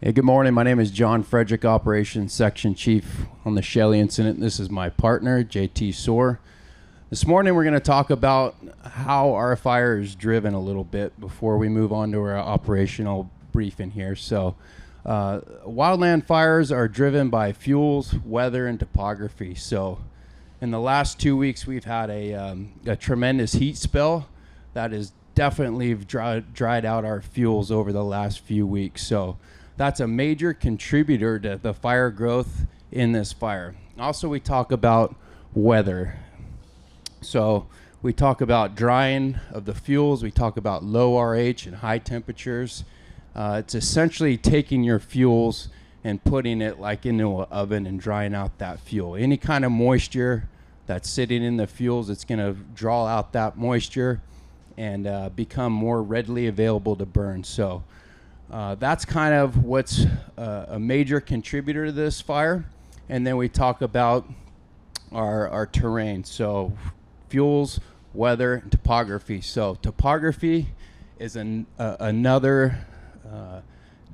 Hey, good morning. My name is John Frederick, Operations Section Chief on the Shelly incident. This is my partner, JT Soar. This morning we're going to talk about how our fire is driven a little bit before we move on to our operational briefing here. So, wildland fires are driven by fuels, weather, and topography. So, in the last 2 weeks, we've had a tremendous heat spell that has definitely dried out our fuels over the last few weeks. So, that's a major contributor to the fire growth in this fire. Also, we talk about weather. So we talk about drying of the fuels. We talk about low RH and high temperatures. It's essentially taking your fuels and putting it like into an oven and drying out that fuel. Any kind of moisture that's sitting in the fuels, it's going to draw out that moisture and become more readily available to burn. So that's kind of what's a major contributor to this fire. And then we talk about our terrain. So fuels, weather, and topography. So topography is another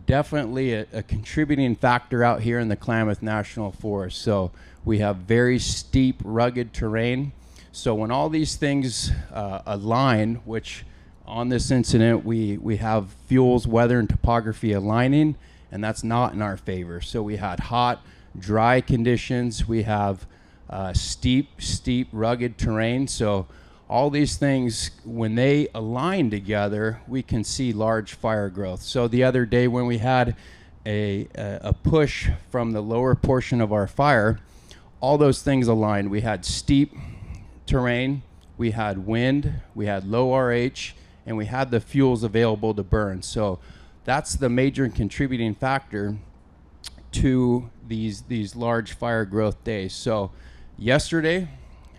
definitely a contributing factor out here in the Klamath National Forest. So we have very steep, rugged terrain. So when all these things align, which on this incident, we have fuels, weather, and topography aligning, and that's not in our favor. So we had hot, dry conditions. We have steep, rugged terrain. So all these things, when they align together, we can see large fire growth. So the other day when we had a push from the lower portion of our fire, all those things aligned. We had steep terrain, we had wind, we had low RH, and we had the fuels available to burn. So that's the major contributing factor to these large fire growth days. So yesterday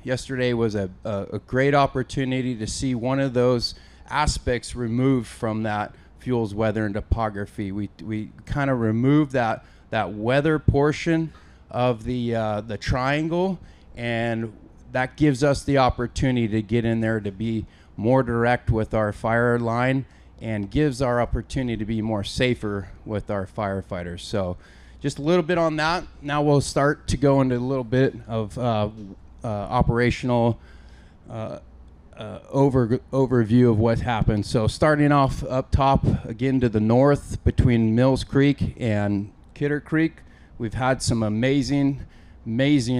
was a great opportunity to see one of those aspects removed from that fuels, weather, and topography. We kind of removed that weather portion of the triangle, and that gives us the opportunity to get in there to be more direct with our fire line and gives our opportunity to be more safer with our firefighters. So just a little bit on that. Now we'll start to go into a little bit of operational overview of what happened. So starting off up top, again to the north between Mills Creek and Kidder Creek, we've had some amazing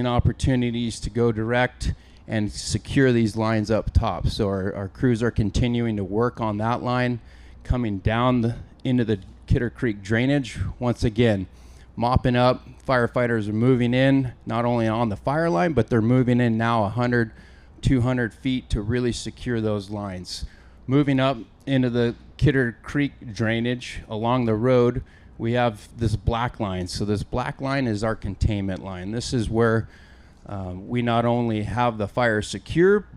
opportunities to go direct and secure these lines up top. So our crews are continuing to work on that line, coming down into the Kidder Creek drainage. Once again, mopping up. Firefighters are moving in, not only on the fire line, but they're moving in now 100, 200 feet to really secure those lines. Moving up into the Kidder Creek drainage along the road, we have this black line. So this black line is our containment line. This is where we not only have the fire secure,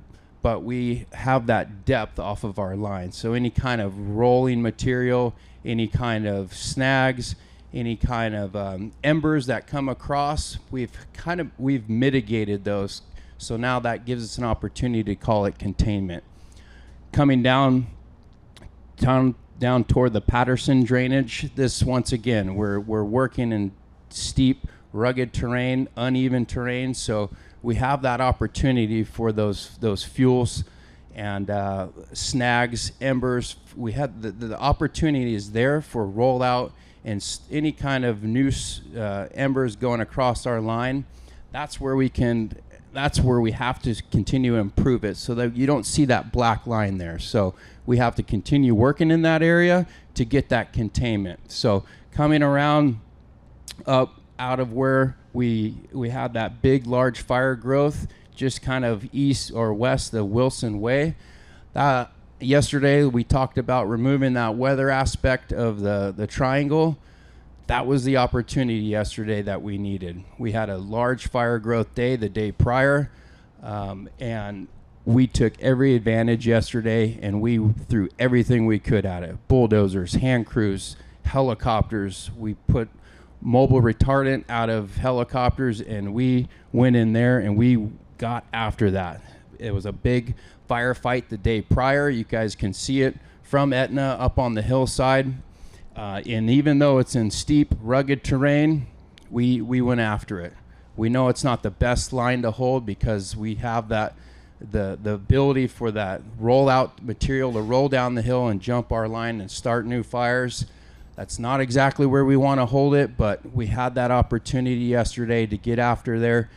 but we have that depth off of our line. So any kind of rolling material, any kind of snags, any kind of embers that come across, we've mitigated those. So now that gives us an opportunity to call it containment. Coming down toward the Patterson drainage, this once again, we're working in steep, rugged terrain, uneven terrain, so we have that opportunity for those fuels and snags, embers. We had the opportunity is there for rollout and any kind of noose embers going across our line. That's where we have to continue to improve it so that you don't see that black line there. So we have to continue working in that area to get that containment. So coming around up out of where we had that big, large fire growth, just kind of east or west of Wilson Way. Yesterday we talked about removing that weather aspect of the triangle. That was the opportunity yesterday that we needed. We had a large fire growth day the day prior, and we took every advantage yesterday, and we threw everything we could at it. Bulldozers, hand crews, helicopters. We put mobile retardant out of helicopters, and we went in there and we got after that. It was a big firefight the day prior. You guys can see it from Etna up on the hillside. And even though it's in steep, rugged terrain, we went after it. We know it's not the best line to hold because we have that the ability for that rollout material to roll down the hill and jump our line and start new fires. That's not exactly where we want to hold it, but we had that opportunity yesterday to get after there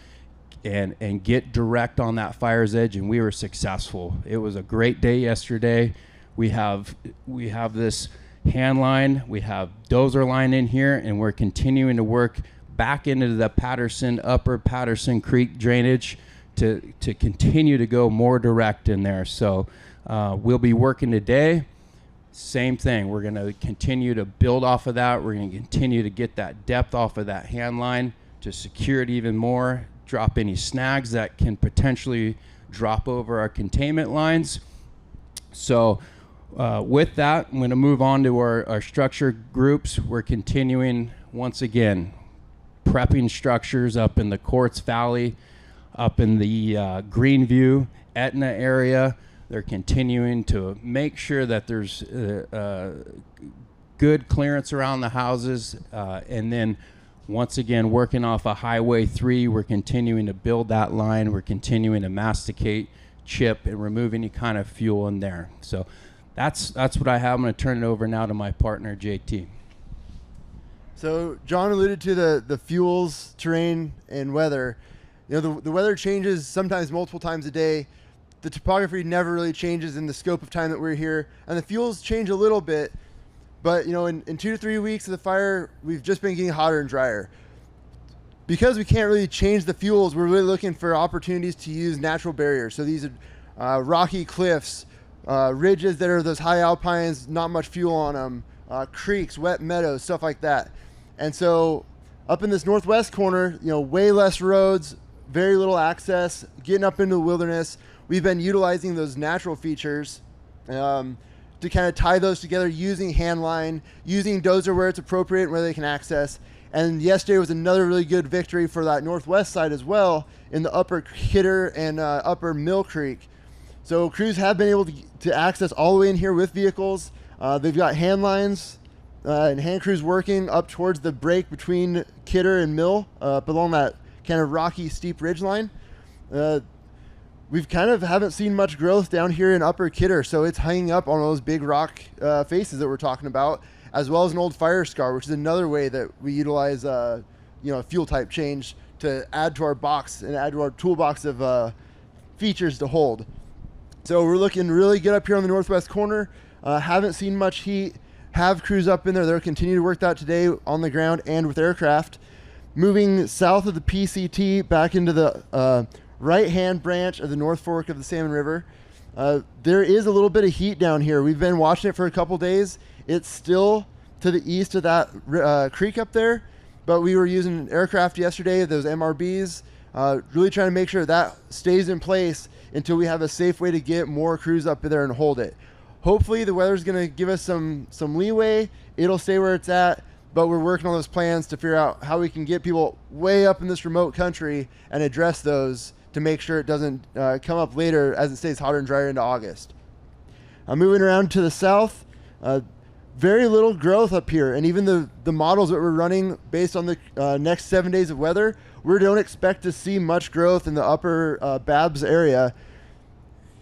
and get direct on that fire's edge, and we were successful. It was a great day yesterday. We have this hand line, we have dozer line in here, and we're continuing to work back into the upper Patterson Creek drainage to continue to go more direct in there. So we'll be working today. Same thing. We're going to continue to build off of that. We're going to continue to get that depth off of that hand line to secure it even more, drop any snags that can potentially drop over our containment lines. So with that, I'm going to move on to our structure groups. We're continuing once again prepping structures up in the Quartz Valley, up in the Greenview, Etna area. They're continuing to make sure that there's good clearance around the houses. And then once again, working off of Highway 3, we're continuing to build that line. We're continuing to masticate, chip, and remove any kind of fuel in there. So that's what I have. I'm going to turn it over now to my partner, JT. So John alluded to the fuels, terrain, and weather. You know, the weather changes sometimes multiple times a day. The topography never really changes in the scope of time that we're here, and the fuels change a little bit. But you know, in 2 to 3 weeks of the fire, we've just been getting hotter and drier. Because we can't really change the fuels, we're really looking for opportunities to use natural barriers. So these are rocky cliffs, ridges that are those high alpines, not much fuel on them, creeks, wet meadows, stuff like that. And so up in this northwest corner, you know, way less roads, very little access, getting up into the wilderness. We've been utilizing those natural features to kind of tie those together using hand line, using dozer where it's appropriate, where they can access. And yesterday was another really good victory for that northwest side as well in the upper Kidder and upper Mill Creek. So crews have been able to access all the way in here with vehicles. They've got hand lines and hand crews working up towards the break between Kidder and Mill, up along that kind of rocky, steep ridge line. We've kind of haven't seen much growth down here in upper Kidder, so it's hanging up on those big rock faces that we're talking about, as well as an old fire scar, which is another way that we utilize a fuel type change to add to our box and add to our toolbox of features to hold. So we're looking really good up here on the northwest corner. Haven't seen much heat. Have crews up in there. They'll continue to work that today on the ground and with aircraft. Moving south of the PCT back into the right-hand branch of the North Fork of the Salmon River. There is a little bit of heat down here. We've been watching it for a couple days. It's still to the east of that creek up there, but we were using aircraft yesterday, those MRBs, really trying to make sure that stays in place until we have a safe way to get more crews up there and hold it. Hopefully the weather's going to give us some leeway. It'll stay where it's at, but we're working on those plans to figure out how we can get people way up in this remote country and address those to make sure it doesn't come up later as it stays hotter and drier into August. Moving around to the south, very little growth up here, and even the models that we're running based on the next 7 days of weather, we don't expect to see much growth in the upper Babs area.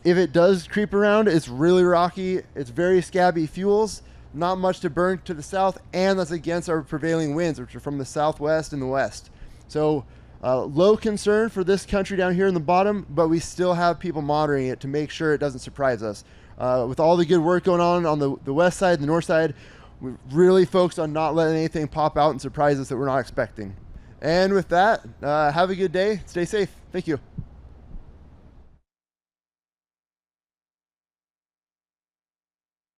If it does creep around, it's really rocky, it's very scabby fuels, not much to burn to the south, and that's against our prevailing winds, which are from the southwest and the west. So low concern for this country down here in the bottom, but we still have people monitoring it to make sure it doesn't surprise us. With all the good work going on the west side and the north side, we're really focused on not letting anything pop out and surprise us that we're not expecting. And with that, have a good day. Stay safe. Thank you.